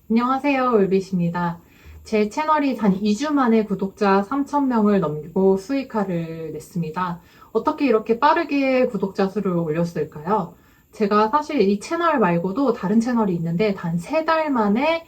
안녕하세요, 올빗입니다. 제 채널이 단 2주 만에 구독자 3,000명을 넘기고 수익화를 냈습니다. 어떻게 이렇게 빠르게 구독자 수를 올렸을까요? 제가 사실 이 채널 말고도 다른 채널이 있는데 단 3달 만에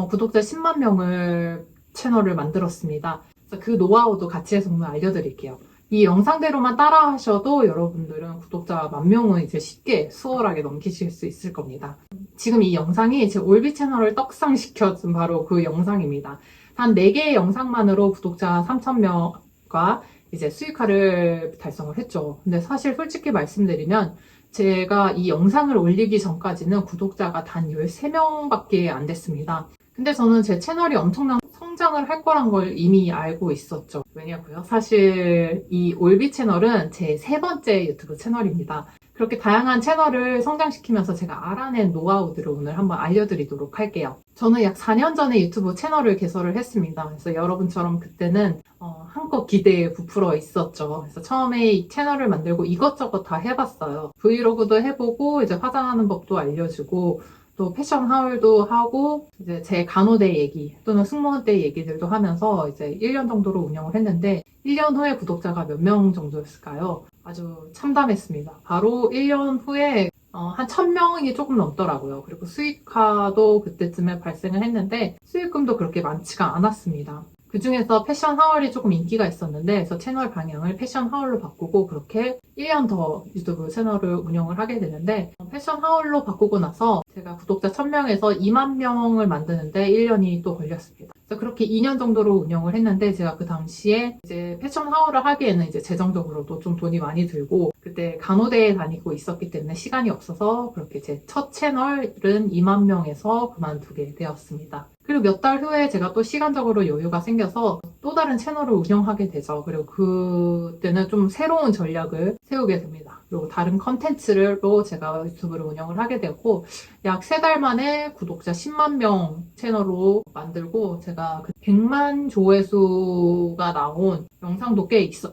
구독자 10만 명을 채널을 만들었습니다. 그래서 그 노하우도 같이 해서 오늘 알려드릴게요. 이 영상대로만 따라 하셔도 여러분들은 구독자 10,000명은 이제 쉽게 수월하게 넘기실 수 있을 겁니다. 지금 이 영상이 제 올비 채널을 떡상시켜준 바로 그 영상입니다. 단 4개의 영상만으로 구독자 3,000명과 이제 수익화를 달성을 했죠. 근데 사실 솔직히 말씀드리면 제가 이 영상을 올리기 전까지는 구독자가 단 13명밖에 안 됐습니다. 근데 저는 제 채널이 엄청난 성장을 할 거란 걸 이미 알고 있었죠. 왜냐고요? 사실 이 올비 채널은 제 3번째 유튜브 채널입니다. 그렇게 다양한 채널을 성장시키면서 제가 알아낸 노하우들을 오늘 한번 알려드리도록 할게요. 저는 약 4년 전에 유튜브 채널을 개설을 했습니다. 그래서 여러분처럼 그때는 한껏 기대에 부풀어 있었죠. 그래서 처음에 이 채널을 만들고 이것저것 다 해봤어요. 브이로그도 해보고 이제 화장하는 법도 알려주고 또 패션 하울도 하고 이제 제 간호대 얘기 또는 승무원 때 얘기들도 하면서 이제 1년 정도로 운영을 했는데 1년 후에 구독자가 몇 명 정도였을까요? 아주 참담했습니다. 바로 1년 후에 한 1,000명이 조금 넘더라고요. 그리고 수익화도 그때쯤에 발생을 했는데 수익금도 그렇게 많지가 않았습니다. 그 중에서 패션 하울이 조금 인기가 있었는데 그래서 채널 방향을 패션 하울로 바꾸고 그렇게 1년 더 유튜브 채널을 운영을 하게 되는데 패션 하울로 바꾸고 나서 제가 구독자 1,000명에서 2만 명을 만드는데 1년이 또 걸렸습니다. 그래서 그렇게 2년 정도로 운영을 했는데 제가 그 당시에 이제 패션 하울을 하기에는 이제 재정적으로도 좀 돈이 많이 들고 그때 간호대에 다니고 있었기 때문에 시간이 없어서 그렇게 제 첫 채널은 2만 명에서 그만두게 되었습니다. 그리고 몇 달 후에 제가 또 시간적으로 여유가 생겨서 또 다른 채널을 운영하게 되죠. 그리고 그때는 좀 새로운 전략을 세우게 됩니다. 그리고 다른 컨텐츠로 제가 유튜브를 운영을 하게 되고 약 3달 만에 구독자 10만 명 채널로 만들고 제가 100만 조회수가 나온 영상도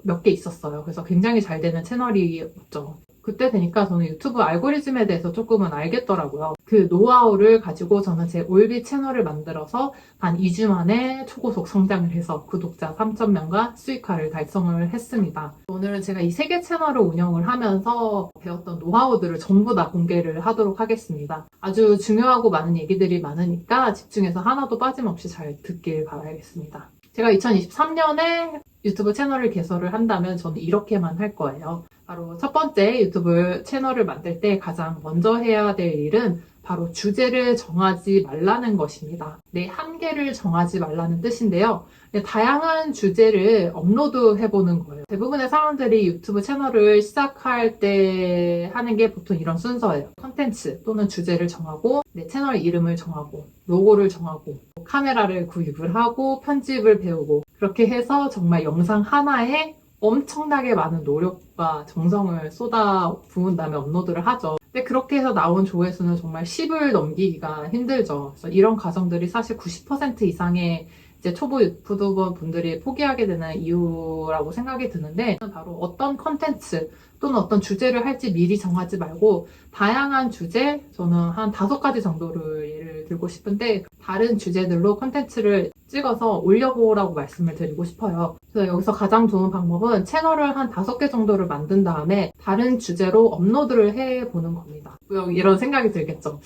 몇 개 있었어요. 그래서 굉장히 잘 되는 채널이었죠. 그때 되니까 저는 유튜브 알고리즘에 대해서 조금은 알겠더라고요. 그 노하우를 가지고 저는 제 올비 채널을 만들어서 단 2주 만에 초고속 성장을 해서 구독자 3,000명과 수익화를 달성을 했습니다. 오늘은 제가 이 3개 채널을 운영을 하면서 배웠던 노하우들을 전부 다 공개를 하도록 하겠습니다. 아주 중요하고 많은 얘기들이 많으니까 집중해서 하나도 빠짐없이 잘 듣길 바라겠습니다. 제가 2023년에 유튜브 채널을 개설을 한다면 저는 이렇게만 할 거예요. 바로 첫 번째 유튜브 채널을 만들 때 가장 먼저 해야 될 일은 바로 주제를 정하지 말라는 것입니다. 내 한계를 정하지 말라는 뜻인데요. 다양한 주제를 업로드해보는 거예요. 대부분의 사람들이 유튜브 채널을 시작할 때 하는 게 보통 이런 순서예요. 컨텐츠 또는 주제를 정하고 내 채널 이름을 정하고 로고를 정하고 카메라를 구입을 하고 편집을 배우고 그렇게 해서 정말 영상 하나에 엄청나게 많은 노력과 정성을 쏟아 부은 다음에 업로드를 하죠. 근데 그렇게 해서 나온 조회수는 정말 10을 넘기기가 힘들죠. 그래서 이런 과정들이 사실 90% 이상의 이제 초보 유튜버 분들이 포기하게 되는 이유라고 생각이 드는데 바로 어떤 컨텐츠 또는 어떤 주제를 할지 미리 정하지 말고 다양한 주제, 저는 한 5가지 정도를 예를 들고 싶은데 다른 주제들로 컨텐츠를 찍어서 올려보라고 말씀을 드리고 싶어요. 그래서 여기서 가장 좋은 방법은 채널을 한 5개 정도를 만든 다음에 다른 주제로 업로드를 해보는 겁니다. 이런 생각이 들겠죠.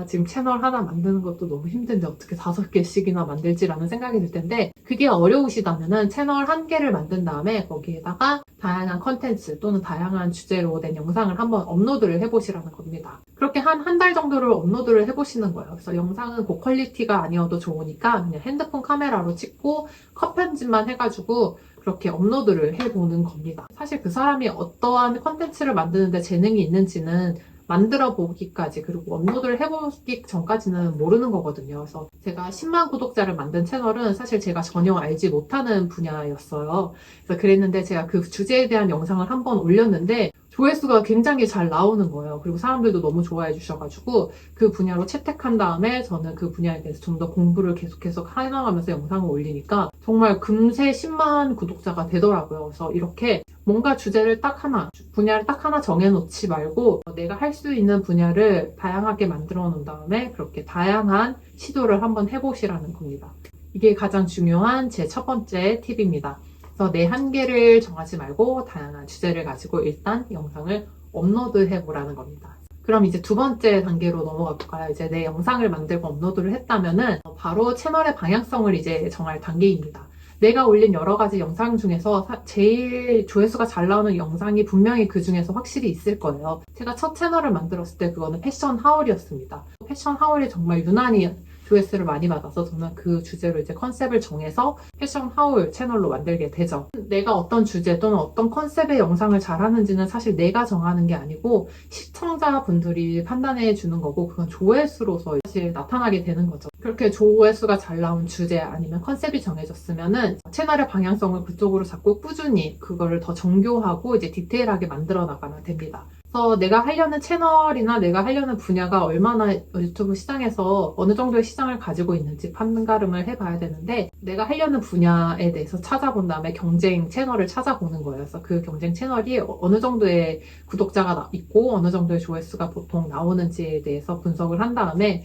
지금 채널 하나 만드는 것도 너무 힘든데 어떻게 5개씩이나 만들지라는 생각이 들 텐데 그게 어려우시다면은 채널 1개를 만든 다음에 거기에다가 다양한 컨텐츠 또는 다양한 주제로 된 영상을 한번 업로드를 해보시라는 겁니다. 그렇게 한 달 정도를 업로드를 해보시는 거예요. 그래서 영상은 고퀄리티가 아니어도 좋으니까 그냥 핸드폰 카메라로 찍고 컷 편집만 해가지고 그렇게 업로드를 해보는 겁니다. 사실 그 사람이 어떠한 컨텐츠를 만드는데 재능이 있는지는 만들어 보기까지 그리고 업로드를 해보기 전까지는 모르는 거거든요. 그래서 제가 10만 구독자를 만든 채널은 사실 제가 전혀 알지 못하는 분야였어요. 그래서 그랬는데 제가 그 주제에 대한 영상을 한번 올렸는데 조회수가 굉장히 잘 나오는 거예요. 그리고 사람들도 너무 좋아해 주셔가지고 그 분야로 채택한 다음에 저는 그 분야에 대해서 좀 더 공부를 계속해서 해나가면서 영상을 올리니까 정말 금세 10만 구독자가 되더라고요. 그래서 이렇게 뭔가 주제를 딱 하나, 분야를 딱 하나 정해놓지 말고 내가 할 수 있는 분야를 다양하게 만들어 놓은 다음에 그렇게 다양한 시도를 한번 해보시라는 겁니다. 이게 가장 중요한 제 첫 번째 팁입니다. 그래서 내 한계를 정하지 말고 다양한 주제를 가지고 일단 영상을 업로드 해보라는 겁니다. 그럼 이제 두 번째 단계로 넘어가 볼까요? 이제 내 영상을 만들고 업로드를 했다면은 바로 채널의 방향성을 이제 정할 단계입니다. 내가 올린 여러 가지 영상 중에서 제일 조회수가 잘 나오는 영상이 분명히 그 중에서 확실히 있을 거예요. 제가 첫 채널을 만들었을 때 그거는 패션 하울이었습니다. 패션 하울이 정말 유난히 조회수를 많이 받아서 저는 그 주제로 이제 컨셉을 정해서 패션 하울 채널로 만들게 되죠. 내가 어떤 주제 또는 어떤 컨셉의 영상을 잘하는지는 사실 내가 정하는 게 아니고 시청자분들이 판단해 주는 거고 그건 조회수로서 사실 나타나게 되는 거죠. 그렇게 조회수가 잘 나온 주제 아니면 컨셉이 정해졌으면은 채널의 방향성을 그쪽으로 잡고 꾸준히 그거를 더 정교하고 이제 디테일하게 만들어 나가면 됩니다. 그래서 내가 하려는 채널이나 내가 하려는 분야가 얼마나 유튜브 시장에서 어느 정도의 시장을 가지고 있는지 판가름을 해봐야 되는데 내가 하려는 분야에 대해서 찾아본 다음에 경쟁 채널을 찾아보는 거예요. 그래서 그 경쟁 채널이 어느 정도의 구독자가 있고 어느 정도의 조회수가 보통 나오는지에 대해서 분석을 한 다음에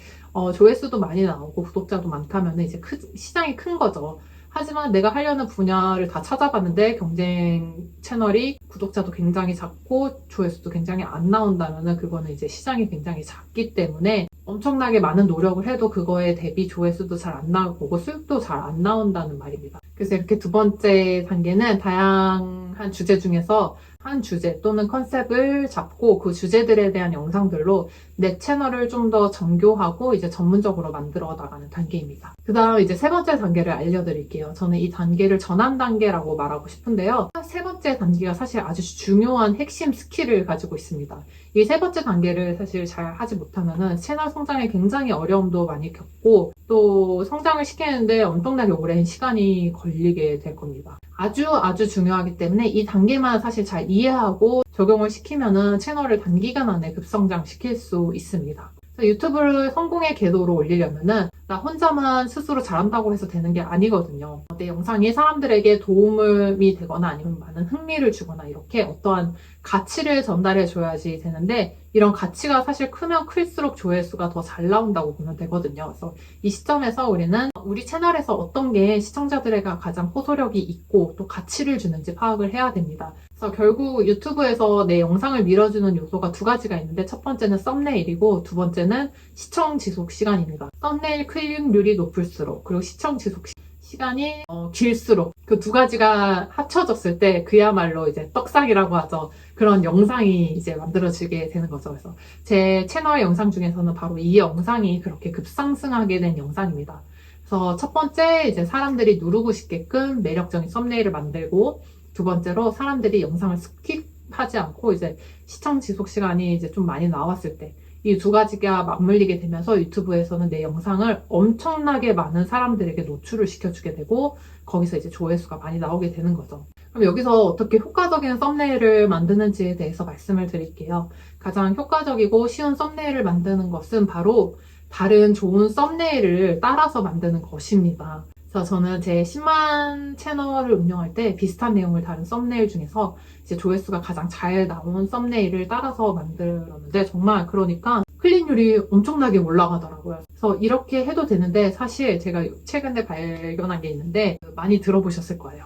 조회수도 많이 나오고 구독자도 많다면 이제 시장이 큰 거죠. 하지만 내가 하려는 분야를 다 찾아봤는데 경쟁 채널이 구독자도 굉장히 작고 조회수도 굉장히 안 나온다면은 그거는 이제 시장이 굉장히 작기 때문에 엄청나게 많은 노력을 해도 그거에 대비 조회수도 잘 안 나오고 수익도 잘 안 나온다는 말입니다. 그래서 이렇게 두 번째 단계는 다양한 주제 중에서 한 주제 또는 컨셉을 잡고 그 주제들에 대한 영상들로 내 채널을 좀 더 정교하고 이제 전문적으로 만들어 나가는 단계입니다. 그 다음 이제 세 번째 단계를 알려드릴게요. 저는 이 단계를 전환 단계라고 말하고 싶은데요. 세 번째 단계가 사실 아주 중요한 핵심 스킬을 가지고 있습니다. 이 세 번째 단계를 사실 잘 하지 못하면은 채널 성장에 굉장히 어려움도 많이 겪고 또 성장을 시키는데 엄청나게 오랜 시간이 걸리게 될 겁니다. 아주 중요하기 때문에 이 단계만 사실 잘 이해하고 적용을 시키면은 채널을 단기간 안에 급성장시킬 수 있습니다. 유튜브를 성공의 궤도로 올리려면은 나 혼자만 스스로 잘한다고 해서 되는 게 아니거든요. 내 영상이 사람들에게 도움이 되거나 아니면 많은 흥미를 주거나 이렇게 어떠한 가치를 전달해 줘야지 되는데 이런 가치가 사실 크면 클수록 조회수가 더 잘 나온다고 보면 되거든요. 그래서 이 시점에서 우리는 우리 채널에서 어떤 게 시청자들에게 가장 호소력이 있고 또 가치를 주는지 파악을 해야 됩니다. 그래서 결국 유튜브에서 내 영상을 밀어주는 요소가 두 가지가 있는데 첫 번째는 썸네일이고 두 번째는 시청 지속 시간입니다. 썸네일 클릭률이 높을수록 그리고 시청 지속 시간이 길수록 그 두 가지가 합쳐졌을 때 그야말로 이제 떡상이라고 하죠. 그런 영상이 이제 만들어지게 되는 거죠. 그래서 제 채널 영상 중에서는 바로 이 영상이 그렇게 급상승하게 된 영상입니다. 그래서 첫 번째 이제 사람들이 누르고 싶게끔 매력적인 썸네일을 만들고 두 번째로 사람들이 영상을 스킵하지 않고 이제 시청 지속 시간이 이제 좀 많이 나왔을 때 이 두 가지가 맞물리게 되면서 유튜브에서는 내 영상을 엄청나게 많은 사람들에게 노출을 시켜주게 되고 거기서 이제 조회수가 많이 나오게 되는 거죠. 그럼 여기서 어떻게 효과적인 썸네일을 만드는지에 대해서 말씀을 드릴게요. 가장 효과적이고 쉬운 썸네일을 만드는 것은 바로 다른 좋은 썸네일을 따라서 만드는 것입니다. 그래서 저는 제 10만 채널을 운영할 때 비슷한 내용을 다룬 썸네일 중에서 이제 조회수가 가장 잘 나온 썸네일을 따라서 만들었는데 정말 그러니까 클릭률이 엄청나게 올라가더라고요. 그래서 이렇게 해도 되는데 사실 제가 최근에 발견한 게 있는데 많이 들어보셨을 거예요.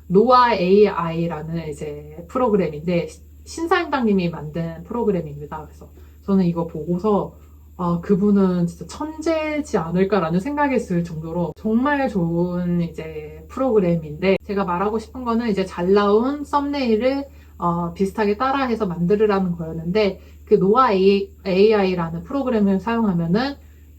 노아 AI라는 이제 프로그램인데 신사임당님이 만든 프로그램입니다. 그래서 저는 이거 보고서 그분은 진짜 천재지 않을까라는 생각이 들 정도로 정말 좋은 이제 프로그램인데 제가 말하고 싶은 거는 이제 잘 나온 썸네일을 비슷하게 따라해서 만들으라는 거였는데 그 노아 AI라는 프로그램을 사용하면은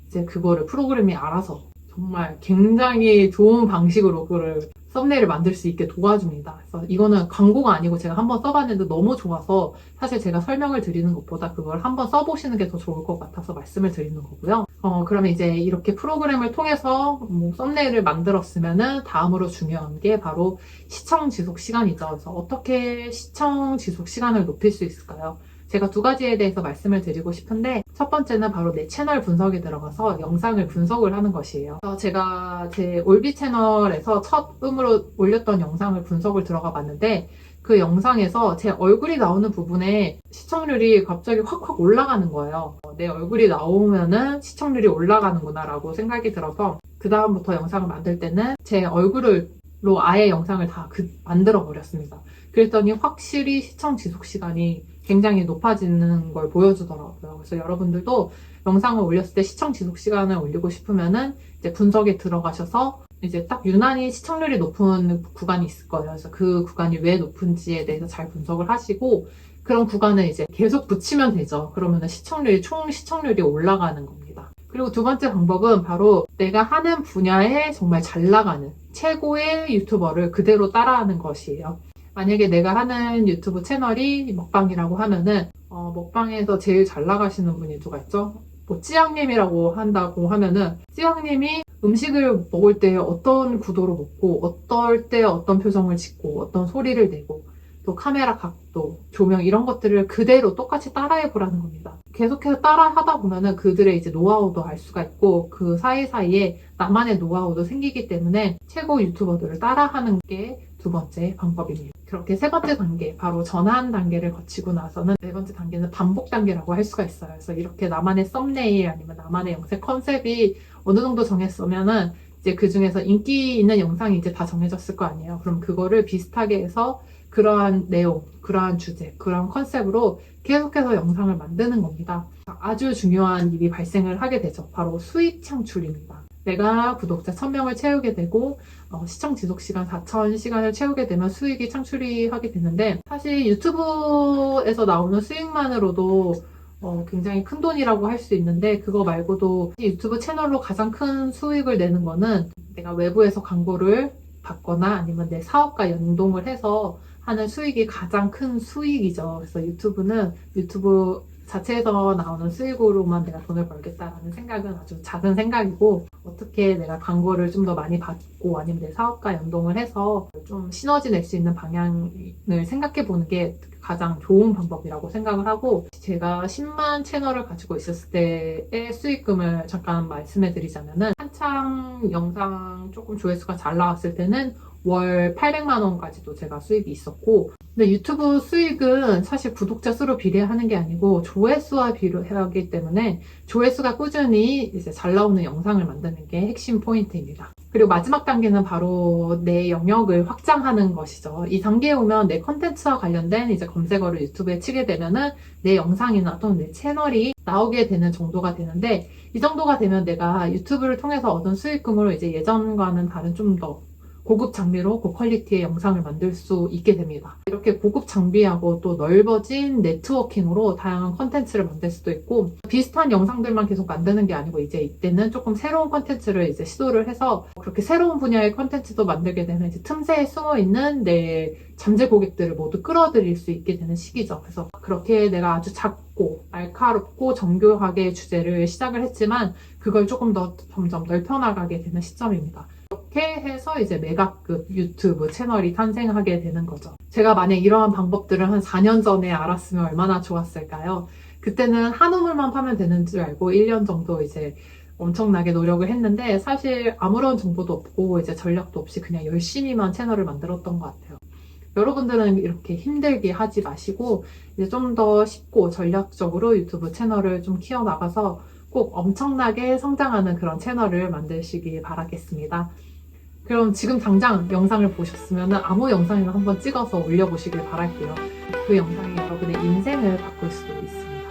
이제 그거를 프로그램이 알아서 정말 굉장히 좋은 방식으로 그거를 썸네일을 만들 수 있게 도와줍니다. 그래서 이거는 광고가 아니고 제가 한번 써봤는데 너무 좋아서 사실 제가 설명을 드리는 것보다 그걸 한번 써보시는 게 더 좋을 것 같아서 말씀을 드리는 거고요. 그러면 이제 이렇게 프로그램을 통해서 뭐 썸네일을 만들었으면은 다음으로 중요한 게 바로 시청 지속 시간이죠. 그래서 어떻게 시청 지속 시간을 높일 수 있을까요? 제가 두 가지에 대해서 말씀을 드리고 싶은데 첫 번째는 바로 내 채널 분석에 들어가서 영상을 분석을 하는 것이에요. 제가 제 올비 채널에서 처음으로 올렸던 영상을 분석을 들어가 봤는데 그 영상에서 제 얼굴이 나오는 부분에 시청률이 갑자기 확확 올라가는 거예요. 내 얼굴이 나오면은 시청률이 올라가는구나 라고 생각이 들어서 그 다음부터 영상을 만들 때는 제 얼굴로 아예 영상을 다 만들어 버렸습니다. 그랬더니 확실히 시청 지속 시간이 굉장히 높아지는 걸 보여주더라고요. 그래서 여러분들도 영상을 올렸을 때 시청 지속 시간을 올리고 싶으면은 이제 분석에 들어가셔서 이제 딱 유난히 시청률이 높은 구간이 있을 거예요. 그래서 그 구간이 왜 높은지에 대해서 잘 분석을 하시고 그런 구간을 이제 계속 붙이면 되죠. 그러면은 총 시청률이 올라가는 겁니다. 그리고 두 번째 방법은 바로 내가 하는 분야에 정말 잘 나가는 최고의 유튜버를 그대로 따라하는 것이에요. 만약에 내가 하는 유튜브 채널이 먹방이라고 하면은 먹방에서 제일 잘 나가시는 분이 누가 있죠? 뭐 찌양님이라고 한다고 하면은 찌양님이 음식을 먹을 때 어떤 구도로 먹고 어떨 때 어떤 표정을 짓고 어떤 소리를 내고 또 카메라 각도, 조명 이런 것들을 그대로 똑같이 따라해 보라는 겁니다. 계속해서 따라 하다 보면은 그들의 이제 노하우도 알 수가 있고 그 사이사이에 나만의 노하우도 생기기 때문에 최고 유튜버들을 따라하는 게 두 번째 방법입니다. 그렇게 세 번째 단계, 바로 전환 단계를 거치고 나서는 네 번째 단계는 반복 단계라고 할 수가 있어요. 그래서 이렇게 나만의 썸네일 아니면 나만의 영상 컨셉이 어느 정도 정했으면은 이제 그 중에서 인기 있는 영상이 이제 다 정해졌을 거 아니에요. 그럼 그거를 비슷하게 해서 그러한 내용, 그러한 주제, 그러한 컨셉으로 계속해서 영상을 만드는 겁니다. 아주 중요한 일이 발생을 하게 되죠. 바로 수익 창출입니다. 내가 구독자 1000명을 채우게 되고 시청 지속 시간 4000시간을 채우게 되면 수익이 창출이 하게 되는데 사실 유튜브에서 나오는 수익만으로도 굉장히 큰 돈이라고 할 수 있는데 그거 말고도 유튜브 채널로 가장 큰 수익을 내는 거는 내가 외부에서 광고를 받거나 아니면 내 사업과 연동을 해서 하는 수익이 가장 큰 수익이죠. 그래서 유튜브 자체에서 나오는 수익으로만 내가 돈을 벌겠다라는 생각은 아주 작은 생각이고 어떻게 내가 광고를 좀 더 많이 받고 아니면 내 사업과 연동을 해서 좀 시너지 낼 수 있는 방향을 생각해 보는 게 가장 좋은 방법이라고 생각을 하고 제가 10만 채널을 가지고 있었을 때의 수익금을 잠깐 말씀해 드리자면은 한창 영상 조금 조회수가 잘 나왔을 때는 월 800만 원까지도 제가 수익이 있었고 근데 유튜브 수익은 사실 구독자 수로 비례하는 게 아니고 조회수와 비례하기 때문에 조회수가 꾸준히 이제 잘 나오는 영상을 만드는 게 핵심 포인트입니다. 그리고 마지막 단계는 바로 내 영역을 확장하는 것이죠. 이 단계에 오면 내 컨텐츠와 관련된 이제 검색어를 유튜브에 치게 되면은 내 영상이나 또는 내 채널이 나오게 되는 정도가 되는데 이 정도가 되면 내가 유튜브를 통해서 얻은 수익금으로 이제 예전과는 다른 좀 더 고급 장비로 고퀄리티의 영상을 만들 수 있게 됩니다. 이렇게 고급 장비하고 또 넓어진 네트워킹으로 다양한 컨텐츠를 만들 수도 있고 비슷한 영상들만 계속 만드는 게 아니고 이제 이때는 조금 새로운 컨텐츠를 이제 시도를 해서 그렇게 새로운 분야의 컨텐츠도 만들게 되는 이제 틈새에 숨어 있는 내 잠재 고객들을 모두 끌어들일 수 있게 되는 시기죠. 그래서 그렇게 내가 아주 작고 날카롭고 정교하게 주제를 시작을 했지만 그걸 조금 더 점점 넓혀나가게 되는 시점입니다. 이렇게 해서 이제 메가급 유튜브 채널이 탄생하게 되는 거죠. 제가 만약 이러한 방법들을 한 4년 전에 알았으면 얼마나 좋았을까요? 그때는 한 우물만 파면 되는 줄 알고 1년 정도 이제 엄청나게 노력을 했는데 사실 아무런 정보도 없고 이제 전략도 없이 그냥 열심히만 채널을 만들었던 것 같아요. 여러분들은 이렇게 힘들게 하지 마시고 이제 좀 더 쉽고 전략적으로 유튜브 채널을 좀 키워나가서 꼭 엄청나게 성장하는 그런 채널을 만드시길 바라겠습니다. 그럼 지금 당장 영상을 보셨으면 아무 영상이나 한번 찍어서 올려보시길 바랄게요. 그 영상이 여러분의 인생을 바꿀 수도 있습니다.